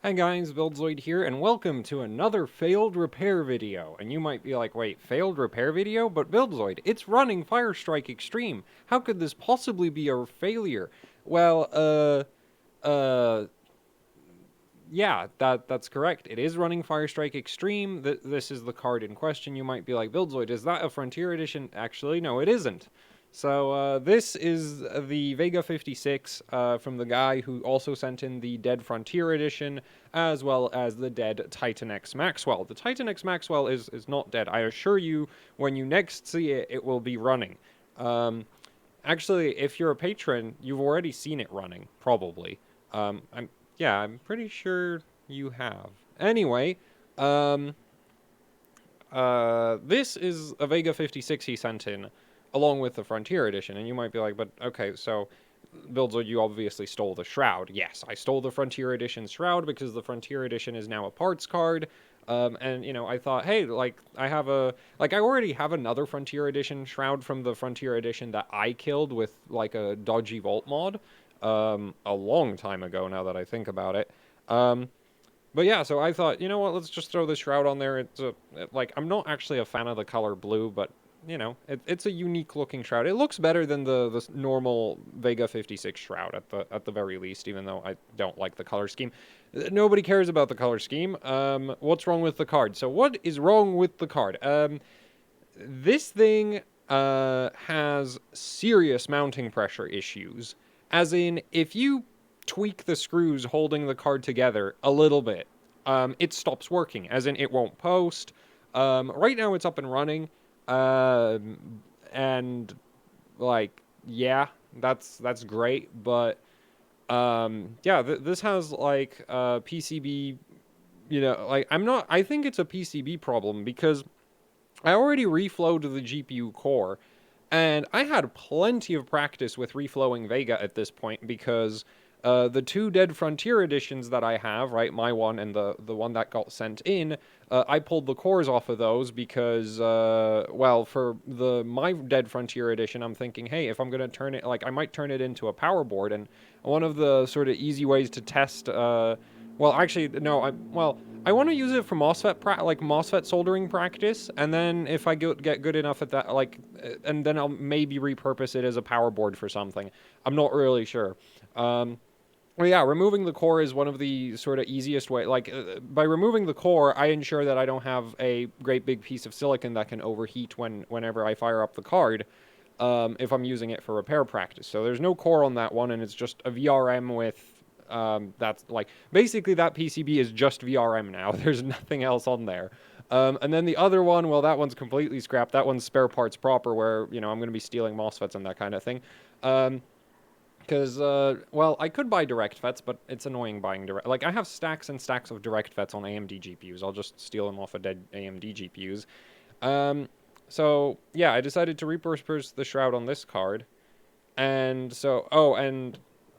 Hi guys, Buildzoid here, and welcome to another failed repair video. And you might be like, wait, failed repair video? But Buildzoid, it's running Firestrike Extreme. How could this possibly be a failure? Well, yeah, that's correct. It is running Firestrike Extreme. This is the card in question. You might be like, Buildzoid, is that a Frontier Edition? Actually, no, it isn't. So, this is the VEGA 56 from the guy who also sent in the Dead Frontier Edition, as well as the Dead Titan X Maxwell. The Titan X Maxwell is not dead. I assure you, when you next see it, it will be running. Actually, if you're a patron, you've already seen it running, probably. I'm pretty sure you have. Anyway, this is a VEGA 56 he sent in, along with the Frontier Edition, and you might be like, but okay, so Buildzoid, you obviously stole the Shroud. Yes, I stole the Frontier Edition Shroud because the Frontier Edition is now a parts card, and, you know, I thought, hey, like, I already have another Frontier Edition Shroud from the Frontier Edition that I killed with, like, a dodgy Vault mod, a long time ago now that I think about it. But yeah, so I thought, you know what, let's just throw this Shroud on there. It's like, I'm not actually a fan of the color blue, but you know, it's a unique looking Shroud. It looks better than the normal VEGA 56 Shroud at the very least, even though I don't like the color scheme. Nobody cares about the color scheme. What's wrong with the card? So what is wrong with the card? This thing has serious mounting pressure issues. As in, if you tweak the screws holding the card together a little bit, it stops working. As in, it won't post. Right now it's up and running. And like, yeah, that's great, but yeah, this has like PCB, you know, like I think it's a PCB problem because I already reflowed the GPU core, and I had plenty of practice with reflowing Vega at this point because the two Dead Frontier editions that I have, right, my one and the one that got sent in, I pulled the cores off of those because, well, for my Dead Frontier edition, I'm thinking, hey, if I'm going to turn it, like, I might turn it into a power board, and one of the sort of easy ways to test, well, actually, no, I want to use it for MOSFET soldering practice, and then if I get good enough at that, like, and then I'll maybe repurpose it as a power board for something. I'm not really sure. Well, yeah, removing the core is one of the sort of easiest way. Like, by removing the core, I ensure that I don't have a great big piece of silicon that can overheat whenever I fire up the card, if I'm using it for repair practice. So there's no core on that one, and it's just a VRM with, that's, like, basically that PCB is just VRM now. There's nothing else on there. And then the other one, well, that one's completely scrapped. That one's spare parts proper where, you know, I'm going to be stealing MOSFETs and that kind of thing. Because, well, I could buy direct FETs, but it's annoying buying direct. Like, I have stacks and stacks of direct FETs on AMD GPUs. I'll just steal them off of dead AMD GPUs. So, yeah, I decided to repurpose the Shroud on this card. And so,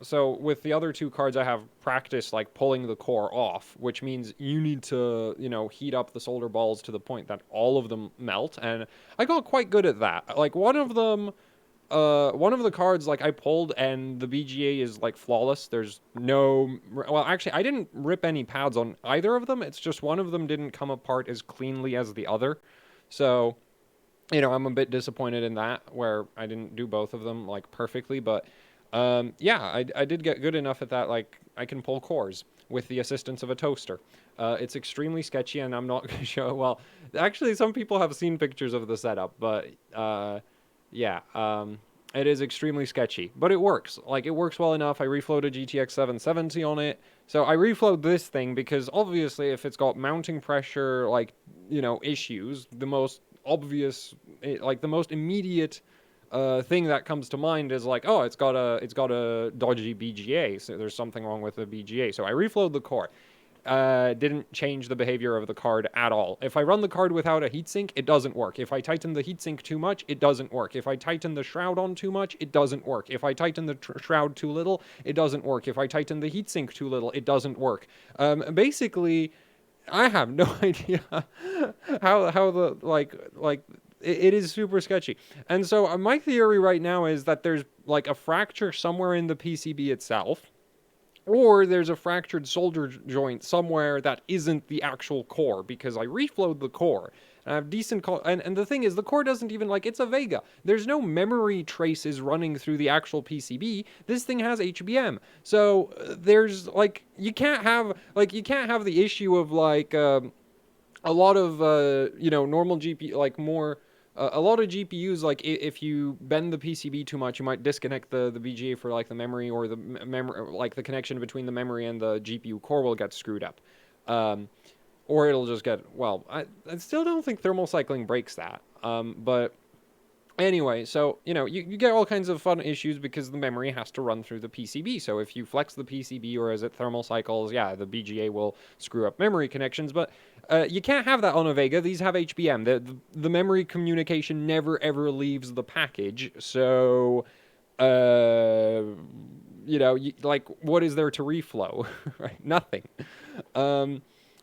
so with the other two cards, I have practice, like, pulling the core off, which means you need to, you know, heat up the solder balls to the point that all of them melt. And I got quite good at that. Like, one of the cards, like, I pulled, and the BGA is, like, flawless. There's no... Well, actually, I didn't rip any pads on either of them. It's just one of them didn't come apart as cleanly as the other. So, you know, I'm a bit disappointed in that, where I didn't do both of them, like, perfectly. But, yeah, I did get good enough at that, like, I can pull cores with the assistance of a toaster. It's extremely sketchy, and I'm not going to show... Well, actually, some people have seen pictures of the setup, but... yeah, it is extremely sketchy, but it works. Like, it works well enough. I reflowed a GTX 770 on it. So I reflowed this thing because, obviously, if it's got mounting pressure, like, you know, issues, the most obvious, like, the most immediate thing that comes to mind is, like, oh, it's got a dodgy BGA, so there's something wrong with the BGA. So I reflowed the core. Didn't change the behavior of the card at all. If I run the card without a heatsink, it doesn't work. If I tighten the heatsink too much, it doesn't work. If I tighten the Shroud on too much, it doesn't work. If I tighten the Shroud too little, it doesn't work. If I tighten the heatsink too little, it doesn't work. Basically, I have no idea how the, it is super sketchy. And so my theory right now is that there's, like, a fracture somewhere in the PCB itself. or there's a fractured solder joint somewhere that isn't the actual core, because I reflowed the core. And I have decent and the thing is, the core doesn't even, like, it's a VEGA. There's no memory traces running through the actual PCB. This thing has HBM. So there's, like, you can't have the issue of, like, a lot of normal GPU, like, more a lot of GPUs, like, if you bend the PCB too much, you might disconnect the VGA for, like, the memory, or the memory, like, the connection between the memory and the GPU core will get screwed up, or it'll just get, well, I still don't think thermal cycling breaks that, but anyway, so, you get all kinds of fun issues because the memory has to run through the PCB. So if you flex the PCB, or as it thermal cycles, yeah, the BGA will screw up memory connections. But you can't have that on a Vega. These have HBM. The memory communication never, ever leaves the package. So, like, what is there to reflow? Right? Nothing.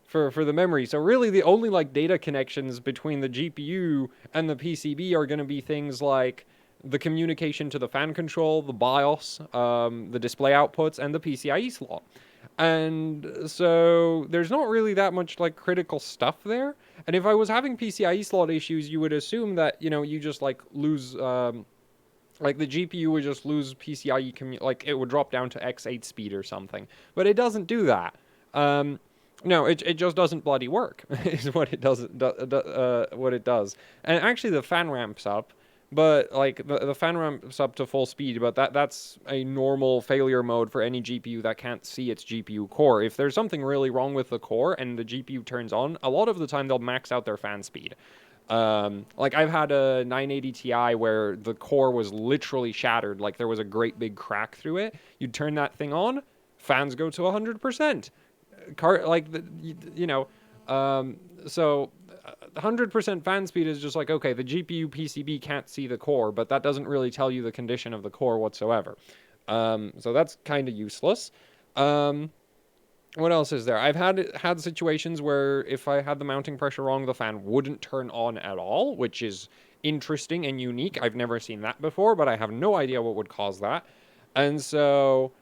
For the memory. So really the only, like, data connections between the GPU and the PCB are going to be things like the communication to the fan control, the BIOS, the display outputs, and the PCIe slot. And so there's not really that much, like, critical stuff there. And if I was having PCIe slot issues, you would assume that, you just, like, lose, like, the GPU would just lose PCIe, like, it would drop down to X8 speed or something. But it doesn't do that. No, it just doesn't bloody work, is what it does. What it does. And actually the fan ramps up, but, like, the fan ramps up to full speed, but that's a normal failure mode for any GPU that can't see its GPU core. If there's something really wrong with the core and the GPU turns on, a lot of the time they'll max out their fan speed. Like, I've had a 980 Ti where the core was literally shattered, like there was a great big crack through it. You'd turn that thing on, fans go to 100%. Like, so 100% fan speed is just like, okay, the GPU PCB can't see the core, but that doesn't really tell you the condition of the core whatsoever. So that's kind of useless. What else is there? I've had situations where if I had the mounting pressure wrong, the fan wouldn't turn on at all, which is interesting and unique. I've never seen that before, but I have no idea what would cause that. And so,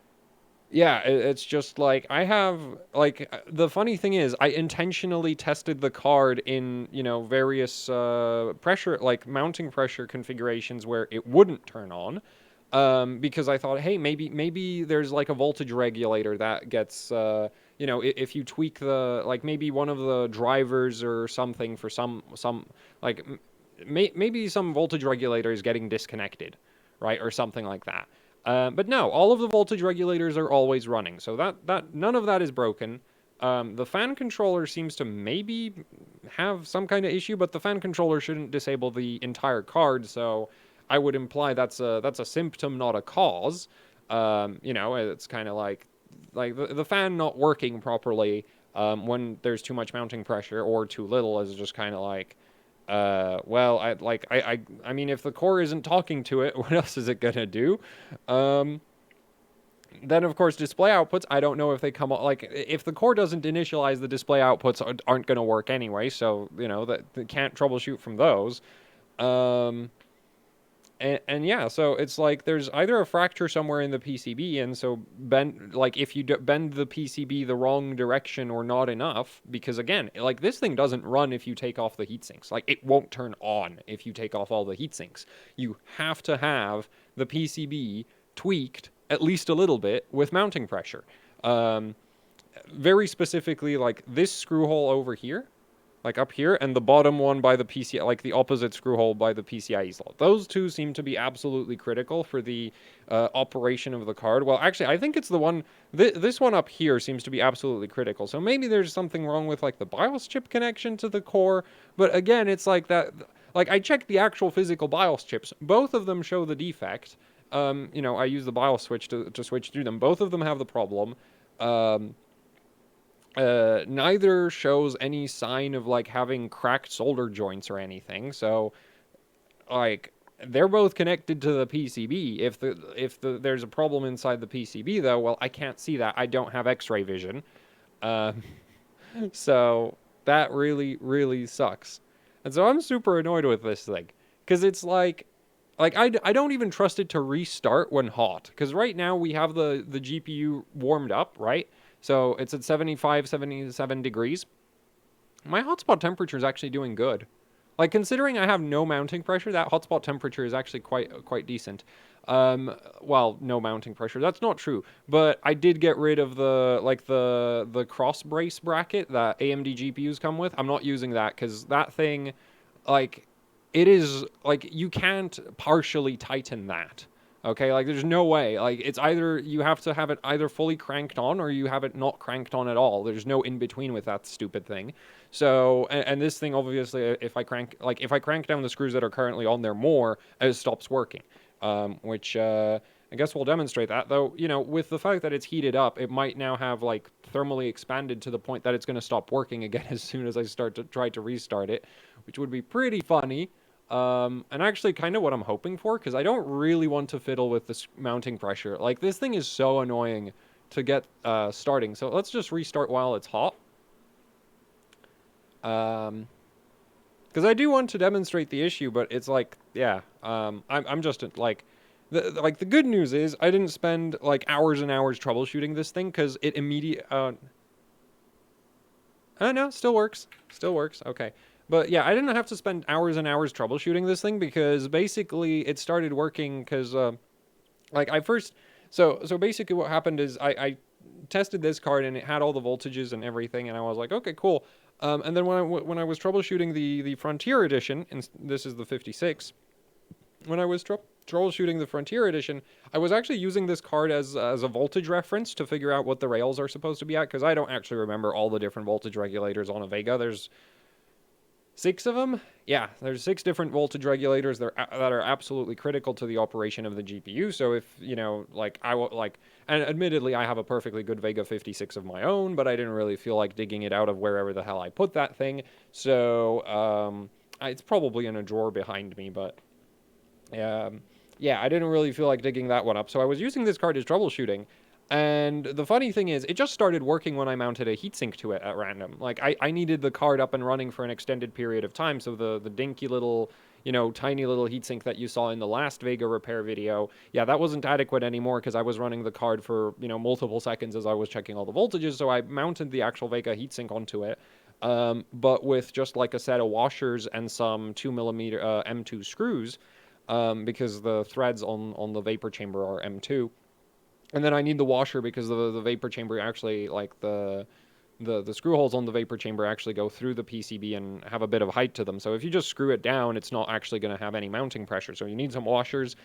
yeah, it's just like, I have, like, the funny thing is, I intentionally tested the card in, various pressure, like, mounting pressure configurations where it wouldn't turn on, because I thought, hey, maybe there's, like, a voltage regulator that gets, if you tweak like, maybe one of the drivers or something for some like, maybe some voltage regulator is getting disconnected, right, or something like that. But no, all of the voltage regulators are always running, so that none of that is broken. The fan controller seems to maybe have some kind of issue, but the fan controller shouldn't disable the entire card, so I would imply that's a symptom, not a cause. It's kind of like the fan not working properly when there's too much mounting pressure, or too little, is just kind of like, well, I mean, if the core isn't talking to it, what else is it gonna do? Then, of course, display outputs, I don't know if they come up, like, if the core doesn't initialize, the display outputs aren't gonna work anyway, so, that they can't troubleshoot from those. And yeah, so it's like there's either a fracture somewhere in the PCB, and so if you bend the PCB the wrong direction or not enough, because again, like, this thing doesn't run if you take off the heat sinks. Like, it won't turn on if you take off all the heat sinks. You have to have the PCB tweaked at least a little bit with mounting pressure. Very specifically, like, this screw hole over here, like up here, and the bottom one by the PCI, like the opposite screw hole by the PCIe slot. Those two seem to be absolutely critical for the operation of the card. Well, actually, I think it's the one, this one up here seems to be absolutely critical. So maybe there's something wrong with, like, the BIOS chip connection to the core. But again, it's like that, like, I checked the actual physical BIOS chips. Both of them show the defect. I use the BIOS switch to switch through them. Both of them have the problem. Neither shows any sign of, like, having cracked solder joints or anything. So, like, they're both connected to the PCB. If there's a problem inside the PCB, though, well, I can't see that. I don't have X-ray vision. So that really, really sucks. And so I'm super annoyed with this thing, because it's like like, I don't even trust it to restart when hot. Because right now we have the GPU warmed up, right? So it's at 75, 77 degrees. My hotspot temperature is actually doing good. Like, considering I have no mounting pressure, that hotspot temperature is actually quite decent. Well, no mounting pressure. That's not true. But I did get rid of the cross brace bracket that AMD GPUs come with. I'm not using that because that thing, like, it is like you can't partially tighten that. Okay, like there's no way. Like it's either you have to have it either fully cranked on or you have it not cranked on at all. There's no in between with that stupid thing. So, and this thing obviously, if I crank down the screws that are currently on there more, it stops working. Which I guess we'll demonstrate that. Though, you know, with the fact that it's heated up, it might now have like thermally expanded to the point that it's going to stop working again as soon as I start to try to restart it, which would be pretty funny. And actually kind of what I'm hoping for, because I don't really want to fiddle with this mounting pressure. Like, this thing is so annoying to get starting. So let's just restart while it's hot. Because I do want to demonstrate the issue, but it's like, yeah, I'm just, like... the good news is I didn't spend, like, hours and hours troubleshooting this thing, because it immediately... no, still works. Still works. Okay. But yeah, I didn't have to spend hours and hours troubleshooting this thing because basically it started working because, like I first, so basically what happened is I tested this card and it had all the voltages and everything and I was like, okay, cool. And then when I was troubleshooting the Frontier Edition, and this is the 56, when I was troubleshooting the Frontier Edition, I was actually using this card as a voltage reference to figure out what the rails are supposed to be at, because I don't actually remember all the different voltage regulators on a Vega. There's 6 of them? Yeah, there's 6 different voltage regulators that are absolutely critical to the operation of the GPU. So if, you know, like, and admittedly, I have a perfectly good Vega 56 of my own, but I didn't really feel like digging it out of wherever the hell I put that thing. So, it's probably in a drawer behind me, but, yeah, I didn't really feel like digging that one up. So I was using this card as troubleshooting. And the funny thing is, it just started working when I mounted a heatsink to it at random. Like, I needed the card up and running for an extended period of time, so the dinky little, you know, tiny little heatsink that you saw in the last Vega repair video, yeah, that wasn't adequate anymore because I was running the card for, you know, multiple seconds as I was checking all the voltages, so I mounted the actual Vega heatsink onto it, but with just like a set of washers and some 2mm M2 screws, because the threads on the vapor chamber are M2. And then I need the washer because the vapor chamber actually, like, the screw holes on the vapor chamber actually go through the PCB and have a bit of height to them. So if you just screw it down, it's not actually going to have any mounting pressure. So you need some washers.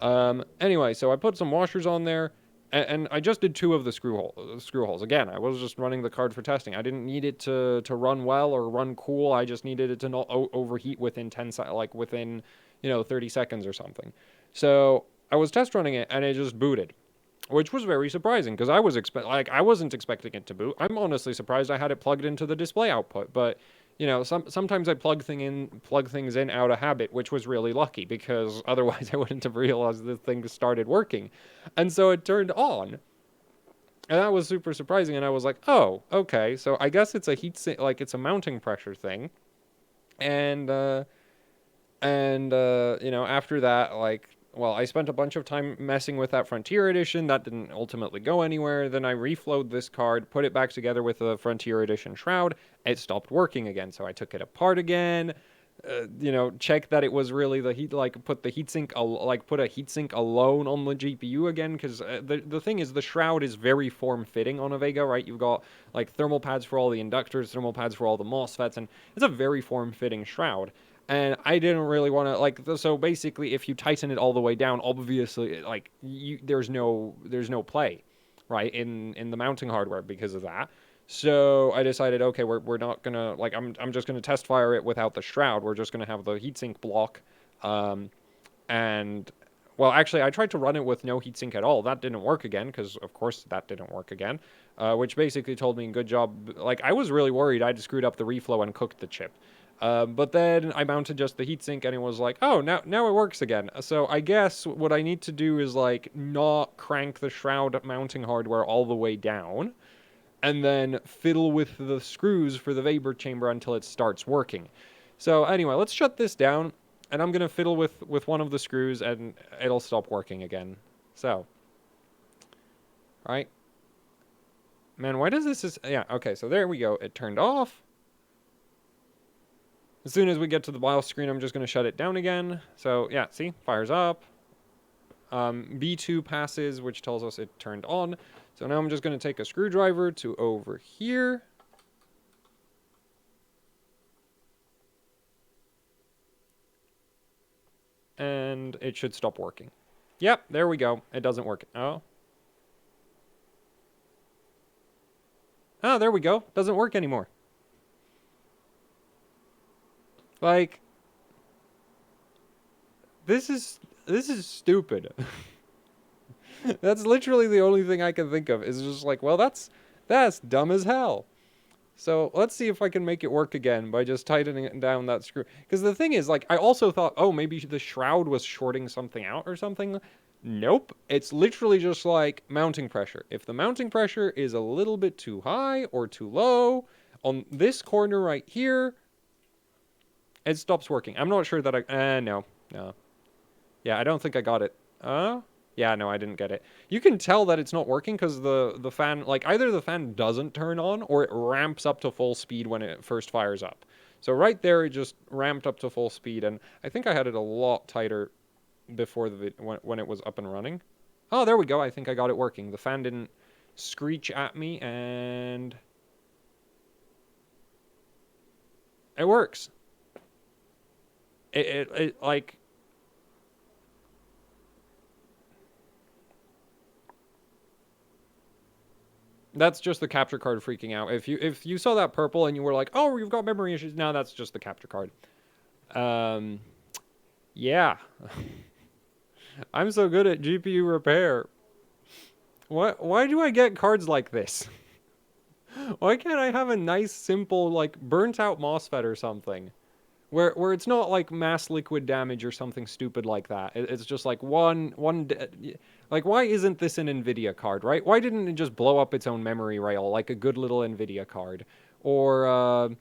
Anyway, so I put some washers on there, and I just did 2 of the screw holes. Again, I was just running the card for testing. I didn't need it to run well or run cool. I just needed it to not overheat within 30 seconds or something. So I was test running it, and it just booted, which was very surprising because I wasn't expecting it to boot. I'm honestly surprised I had it plugged into the display output, but you know, sometimes I plug things in out of habit, which was really lucky because otherwise I wouldn't have realized the thing started working. And so it turned on. And that was super surprising, and I was like, "Oh, okay. So I guess it's a it's a mounting pressure thing." And you know, after that, like, well, I spent a bunch of time messing with that Frontier Edition. That didn't ultimately go anywhere. Then I reflowed this card, put it back together with the Frontier Edition shroud. It stopped working again, so I took it apart again. You know, checked that it was really the heat, like, put a heatsink alone on the GPU again, because the thing is, the shroud is very form-fitting on a Vega, right? You've got, like, thermal pads for all the inductors, thermal pads for all the MOSFETs, and it's a very form-fitting shroud. And I didn't really want to, like, so basically, if you tighten it all the way down, obviously, like, there's no play, right, in the mounting hardware because of that. So I decided, okay, we're not gonna, like, I'm just gonna test fire it without the shroud. We're just gonna have the heatsink block, and, well, actually, I tried to run it with no heatsink at all. That didn't work again, because, of course, that didn't work again, which basically told me, good job. Like, I was really worried I'd screwed up the reflow and cooked the chip. But then I mounted just the heatsink and it was like, oh, now it works again. So I guess what I need to do is, like, not crank the shroud mounting hardware all the way down, and then fiddle with the screws for the vapor chamber until it starts working. So anyway, let's shut this down. And I'm going to fiddle with one of the screws and it'll stop working again. So, right? Man, why does this... Yeah, okay, so there we go. It turned off. As soon as we get to the BIOS screen, I'm just going to shut it down again. So, yeah, see? Fires up. B2 passes, which tells us it turned on. So now I'm just going to take a screwdriver to over here. And it should stop working. Yep, there we go. It doesn't work. Oh. Oh, there we go. Doesn't work anymore. Like, this is stupid. That's literally the only thing I can think of. Is just like, well, that's dumb as hell. So let's see if I can make it work again by just tightening down that screw. Because the thing is, like, I also thought, oh, maybe the shroud was shorting something out or something. Nope. It's literally just like mounting pressure. If the mounting pressure is a little bit too high or too low on this corner right here, it stops working. I'm not sure that no. Yeah, I don't think I got it. Yeah, no, I didn't get it. You can tell that it's not working because the fan, like, either the fan doesn't turn on or it ramps up to full speed when it first fires up. So right there, it just ramped up to full speed, and I think I had it a lot tighter before when it was up and running. Oh, there we go. I think I got it working. The fan didn't screech at me, and it works. It like... That's just the capture card freaking out. If you saw that purple and you were like, oh, you've got memory issues, no, that's just the capture card. Yeah. I'm so good at GPU repair. Why do I get cards like this? Why can't I have a nice, simple, like, burnt out MOSFET or something? Where it's not like mass liquid damage or something stupid like that. It's just like like, why isn't this an NVIDIA card, right? Why didn't it just blow up its own memory rail like a good little NVIDIA card? Or,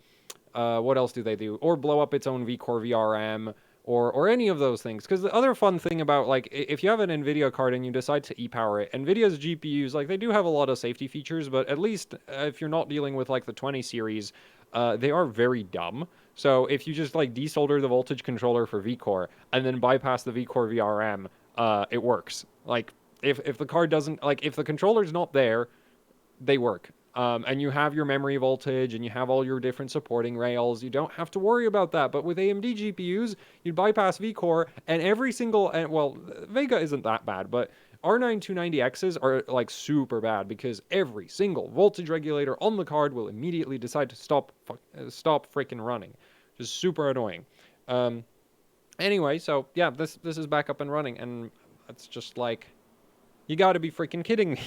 what else do they do? Or blow up its own vCore VRM, or any of those things. Because the other fun thing about, like, if you have an NVIDIA card and you decide to e-power it, NVIDIA's GPUs, like, they do have a lot of safety features, but at least if you're not dealing with, like, the 20 series, they are very dumb. So if you just, like, desolder the voltage controller for vCore and then bypass the vCore VRM, it works. Like, if the card doesn't, like, if the controller's not there, they work. And you have your memory voltage and you have all your different supporting rails. You don't have to worry about that. But with AMD GPUs, you'd bypass vCore and every single, and well, Vega isn't that bad, but R9 290Xs are like super bad because every single voltage regulator on the card will immediately decide to stop freaking running. Just super annoying. Anyway, so yeah, this is back up and running, and it's just like, you gotta be freaking kidding me.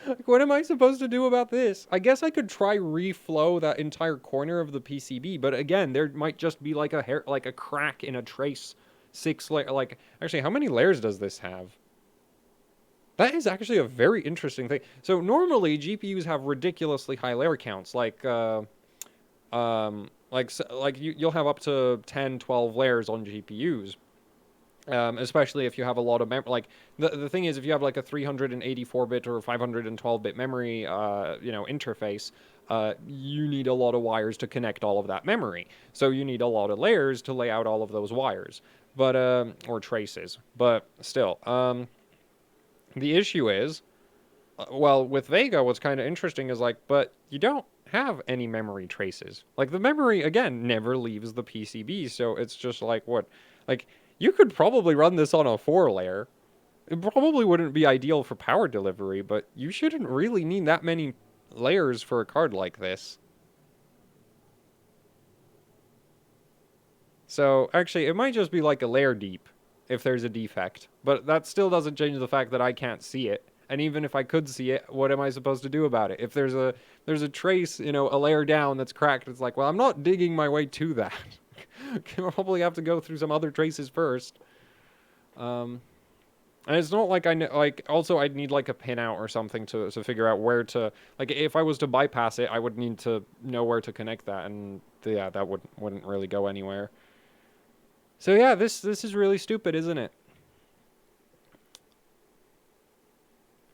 Like, what am I supposed to do about this? I guess I could try reflow that entire corner of the PCB, but again, there might just be like a crack in a trace 6 layer. Like, actually, how many layers does this have? That is actually a very interesting thing. So normally GPUs have ridiculously high layer counts, like you'll have up to 10, 12 layers on GPUs. Especially if you have a lot of memory. Like, the thing is, if you have like a 384-bit or 512-bit memory, interface, you need a lot of wires to connect all of that memory. So you need a lot of layers to lay out all of those wires, but or traces. But still, the issue is, well, with Vega, what's kind of interesting is like, but you don't have any memory traces. Like, the memory again never leaves the PCB, so it's just like, what, like. You could probably run this on a 4-layer. It probably wouldn't be ideal for power delivery, but you shouldn't really need that many layers for a card like this. So, actually, it might just be like a layer deep if there's a defect. But that still doesn't change the fact that I can't see it. And even if I could see it, what am I supposed to do about it? If there's a trace, a layer down that's cracked, it's like, well, I'm not digging my way to that. I'll probably have to go through some other traces first. And it's not like also I'd need like a pinout or something to figure out where to, like, if I was to bypass it, I would need to know where to connect that, and yeah, that wouldn't really go anywhere. So yeah, this is really stupid, isn't it?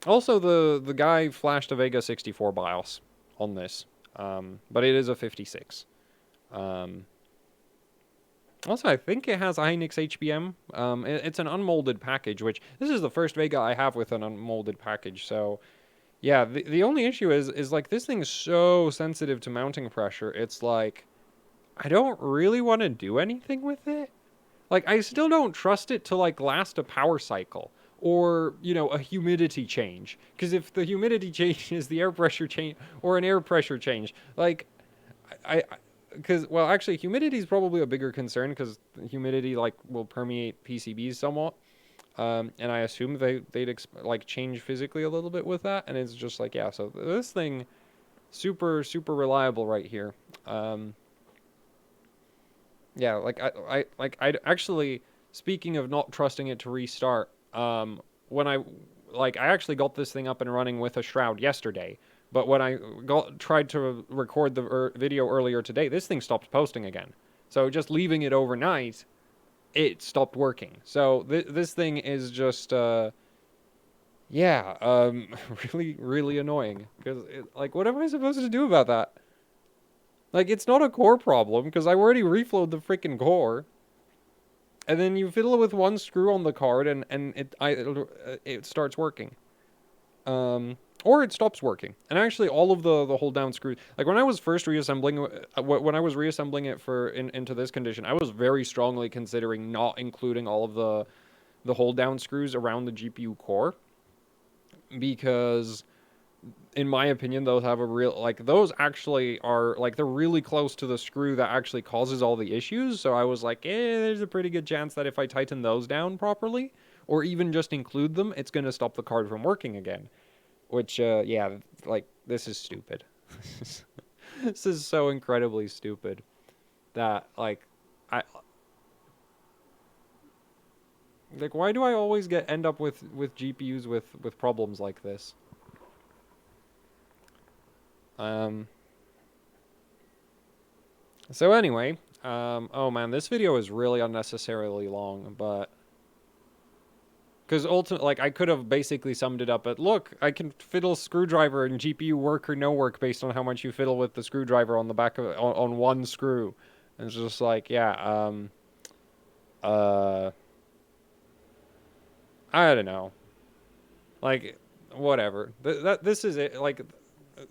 Also, the guy flashed a Vega 64 BIOS on this, but it is a 56. Um, Also, I think it has Hynix HBM. It's an unmolded package, which this is the first Vega I have with an unmolded package. So, yeah, the only issue is like this thing's so sensitive to mounting pressure. It's like I don't really want to do anything with it. Like I still don't trust it to like last a power cycle or, you know, a humidity change. Because if the humidity change is the air pressure change or an air pressure change, like I because well actually humidity is probably a bigger concern because humidity like will permeate PCBs somewhat, and I assume they'd like change physically a little bit with that, and it's just like yeah, so this thing super reliable right here. um yeah, I actually, speaking of not trusting it to restart, when I actually got this thing up and running with a shroud yesterday, but when I tried to record the video earlier today, this thing stopped posting again. So just leaving it overnight, it stopped working. So this thing is just yeah, really annoying because like what am I supposed to do about that? Like it's not a core problem because I already reflowed the freaking core. And then you fiddle with one screw on the card, and it starts working, or it stops working. And actually, all of the hold down screws, like when I was first reassembling, when I was reassembling it into this condition, I was very strongly considering not including all of the hold down screws around the GPU core because in my opinion, those have a real, like, those actually are, like, they're really close to the screw that actually causes all the issues. So I was like, there's a pretty good chance that if I tighten those down properly, or even just include them, it's going to stop the card from working again. Which, yeah, like, this is stupid. This is so incredibly stupid that, like, I, like, why do I always end up with GPUs with problems like this? Um, So anyway, oh man, this video is really unnecessarily long, but because ultimately, like, I could have basically summed it up at, look, I can fiddle screwdriver and GPU work or no work based on how much you fiddle with the screwdriver on the back of on one screw. And it's just like, yeah, uh, I don't know, like, whatever. This is it. Like,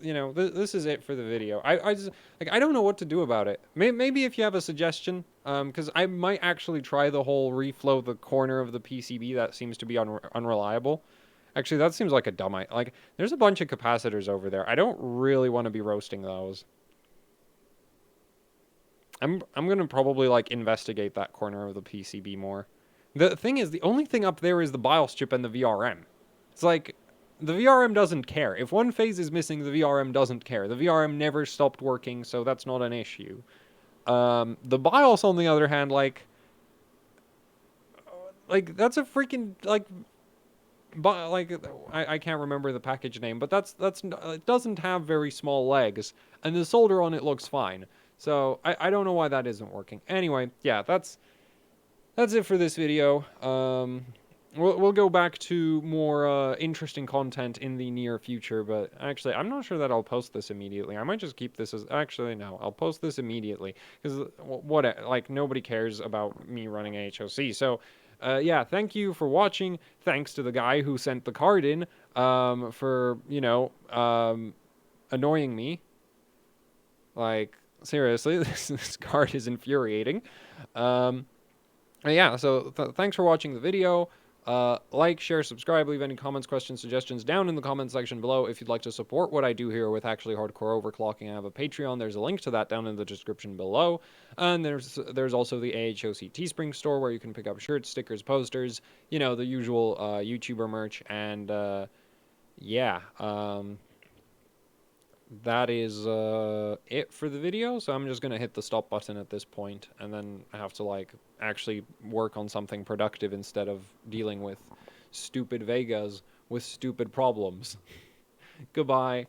you know, this is it for the video. I just, like, I don't know what to do about it. Maybe if you have a suggestion, because I might actually try the whole reflow the corner of the PCB that seems to be unreliable. Actually, that seems like a dumb idea. Like, there's a bunch of capacitors over there. I don't really want to be roasting those. I'm gonna probably like investigate that corner of the PCB more. The thing is, the only thing up there is the BIOS chip and the VRM. It's like the VRM doesn't care. If one phase is missing, the VRM doesn't care. The VRM never stopped working, so that's not an issue. The BIOS, on the other hand, like that's a freaking like, but like I can't remember the package name, but that's it doesn't have very small legs, and the solder on it looks fine. So I don't know why that isn't working. Anyway, yeah, that's it for this video. We'll go back to more interesting content in the near future, but actually, I'm not sure that I'll post this immediately. I might just keep this as, actually, no, I'll post this immediately, because what, like, nobody cares about me running HOC. So, yeah, thank you for watching. Thanks to the guy who sent the card in, for, you know, annoying me. Like, seriously, this card is infuriating. Yeah, so thanks for watching the video. Like, share, subscribe, leave any comments, questions, suggestions down in the comment section below. If you'd like to support what I do here with actually hardcore overclocking, I have a Patreon. There's a link to that down in the description below. And there's also the AHOC Teespring store where you can pick up shirts, stickers, posters, you know, the usual YouTuber merch. And yeah, that is it for the video. So I'm just gonna hit the stop button at this point, and then I have to like actually work on something productive instead of dealing with stupid Vegas with stupid problems. Goodbye.